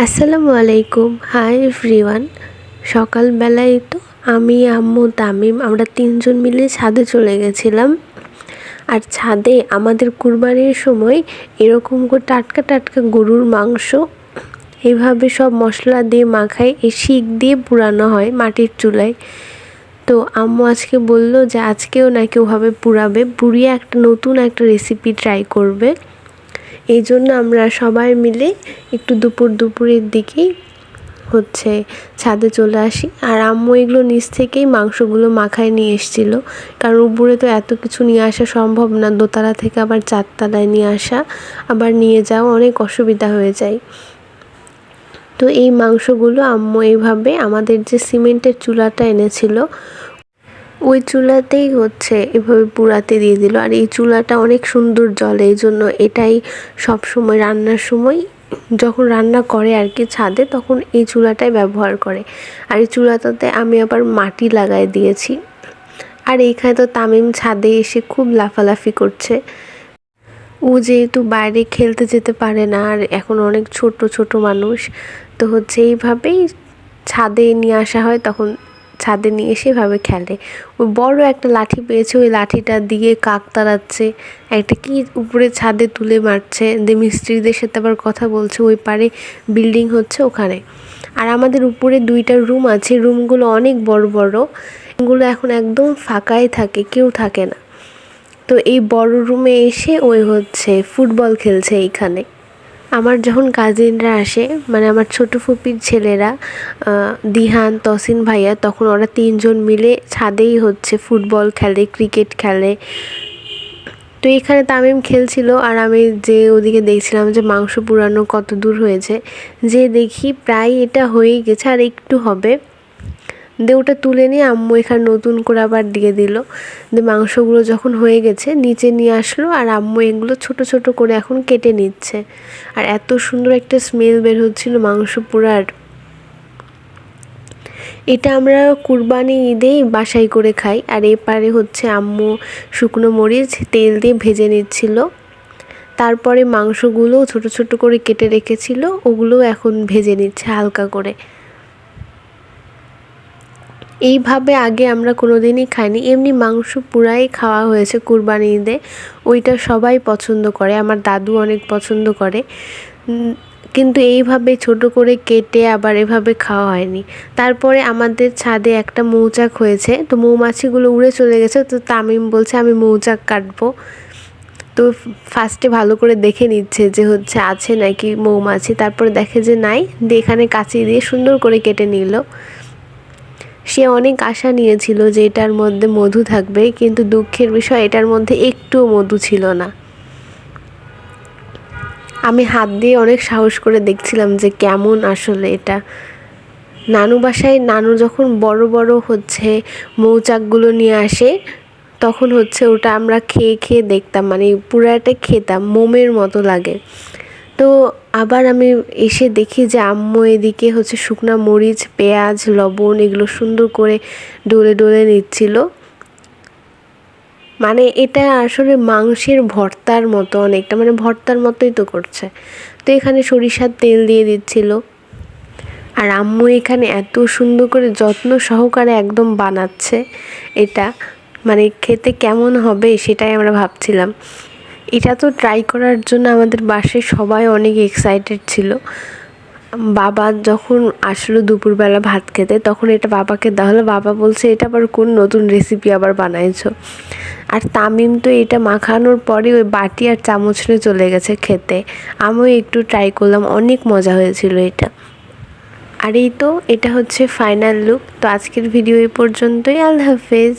আসসালামু আলাইকুম। Hi everyone. সকালবেলায় তো আমি, আম্মু, তামিম আমরা তিনজন মিলে ছাদে চলে গেছিলাম। আর ছাদে আমাদের কুরবানির সময় এরকম করে টাটকা টাটকা গরুর মাংস এভাবে সব মশলা দিয়ে মাখায় শিক দিয়ে পুরানো হয় মাটির চুলায়। তো আম্মু আজকে বলল যে আজকেও নাকি ওভাবে পুরাবে, পুড়িয়ে একটা নতুন একটা রেসিপি ট্রাই করবে। এই জন্য আমরা সবাই মিলে একটু দুপুরের দিকেই ছাদে চলে আসি। আর আম্মু এগুলো নিচ থেকেই মাংসগুলো মাখায় নিয়ে এসেছিলো, কারণ উপরে তো এত কিছু নিয়ে আসা সম্ভব না, দোতলা থেকে আবার চারতলায় নিয়ে আসা আবার নিয়ে যাওয়া অনেক অসুবিধা হয়ে যায়। তো এই মাংসগুলো আম্মু এইভাবে আমাদের যে সিমেন্টের চুলাটা এনেছিল ওই চুলাতেই এভাবে পুড়াতে দিয়ে দিল। আর এই চুলাটা অনেক সুন্দর জ্বলে, এই জন্য এটাই সব সময় রান্নার সময় যখন রান্না করে আর কি ছাদে, তখন এই চুলাটাই ব্যবহার করে। আর এই চুলাটাতে আমি আবার মাটি লাগাই দিয়েছি। আর এইখানে তো তামিম ছাদে এসে খুব লাফালাফি করছে। ও যেহেতু বাইরে খেলতে যেতে পারে না, আর এখন অনেক ছোট ছোট মানুষ, তো এইভাবেই ছাদে নিয়ে আসা হয়, তখন ছাদে নিয়ে এসে এভাবে খেলে। ওই বড় একটা লাঠি পেয়েছে, ওই লাঠিটা দিয়ে কাক তাড়াচ্ছে, একটা কি উপরে ছাদে তুলে মারছে, দিয়ে মিস্ত্রিদের সাথে আবার কথা বলছে, ওই পারে বিল্ডিং হচ্ছে ওখানে। আর আমাদের উপরে 2টা রুম আছে, রুমগুলো অনেক বড় বড়, এগুলো এখন একদম ফাঁকাই থাকে, কেউ থাকে না। তো এই বড় রুমে এসে ওই ফুটবল খেলছে এইখানে। আমার যখন কাজিনরা আসে, মানে আমার ছোট ফুপির ছেলেরা, দিহান, তসিন ভাইয়া, তখন ওরা 3জন মিলে ছাদেই ফুটবল খেলে, ক্রিকেট খেলে। তো এখানে তামিম খেলছিল, আর আমি যে ওদিকে দেখছিলাম যে মাংস পুরানো কত দূর হয়েছে, যে দেখি প্রায় এটা হয়েই গেছে, আর একটু হবে। দিয়ে ওটা তুলে নিয়ে আম্মু এখানে নতুন করে আবার দিয়ে দিল। দিয়ে মাংসগুলো যখন হয়ে গেছে নিচে নিয়ে আসলো, আর আম্মু এগুলো ছোট ছোট করে এখন কেটে নিচ্ছে। আর এত সুন্দর একটা স্মেল বের হচ্ছিল মাংস পোড়ার। এটা আমরা কুরবানি ঈদেই বাসায় করে খাই। আর এপারে আম্মু শুকনো মরিচ তেল দিয়ে ভেজে নিচ্ছিল। তারপরে মাংসগুলো ছোট ছোট করে কেটে রেখেছিল, ওগুলো এখন ভেজে নিচ্ছে হালকা করে। এইভাবে আগে আমরা কোনো দিনই খাইনি, এমনি মাংস পুরাই খাওয়া হয়েছে কুরবানি ঈদে। ওইটা সবাই পছন্দ করে, আমার দাদু অনেক পছন্দ করে, কিন্তু এইভাবে ছোট করে কেটে আবার এভাবে খাওয়া হয়নি। তারপরে আমাদের ছাদে একটা মৌচাক হয়েছে, তো মৌমাছিগুলো উড়ে চলে গেছে, তো তামিম বলছে আমি মৌচাক কাটবো। তো ফার্স্টে ভালো করে দেখে নিচ্ছে যে আছে নাকি মৌমাছি, তারপরে দেখে যে নাই, দিয়ে এখানে কাঁচি দিয়ে সুন্দর করে কেটে নিল। সে অনেক আশা নিয়েছিল যে এটার মধ্যে মধু থাকবে, কিন্তু দুঃখের বিষয় এটার মধ্যে একটুও মধু ছিল না। আমি হাত দিয়ে অনেক সাহস করে দেখছিলাম যে কেমন আসলে এটা। নানু বাসায় নানু যখন বড় বড় মৌচাকগুলো নিয়ে আসে, তখন ওটা আমরা খেয়ে খেয়ে দেখতাম, মানে পুরাটা খেতাম, মোমের মতো লাগে। তো আবার আমি এসে দেখি যে আম্মু এদিকে শুকনা মরিচ, পেঁয়াজ, লবণ এগুলো সুন্দর করে ডলে ডলে নিচ্ছিল। মানে এটা আসলে মাংসের ভর্তার মতো অনেকটা, মানে ভর্তার মতোই তো করছে। তো এখানে সরিষার তেল দিয়ে দিচ্ছিল। আর আম্মু এখানে এত সুন্দর করে যত্ন সহকারে একদম বানাচ্ছে এটা, মানে খেতে কেমন হবে সেটাই আমরা ভাবছিলাম। এটা তো ট্রাই করার জন্য আমাদের বাসায় সবাই অনেক এক্সাইটেড ছিল। বাবা যখন আসলো দুপুরবেলা ভাত খেতে, তখন এটা বাবাকে দেওয়া হলো। বাবা বলছে এটা আবার কোন নতুন রেসিপি আবার বানাইছো। আর তামিম তো এটা মাখানোর পরে ওই বাটি আর চামচ নিয়ে চলে গেছে খেতে। আমিও একটু ট্রাই করলাম, অনেক মজা হয়েছিল এটা। আর এই তো এটা ফাইনাল লুক। তো আজকের ভিডিও এই পর্যন্তই। আল্লাহ হাফেজ।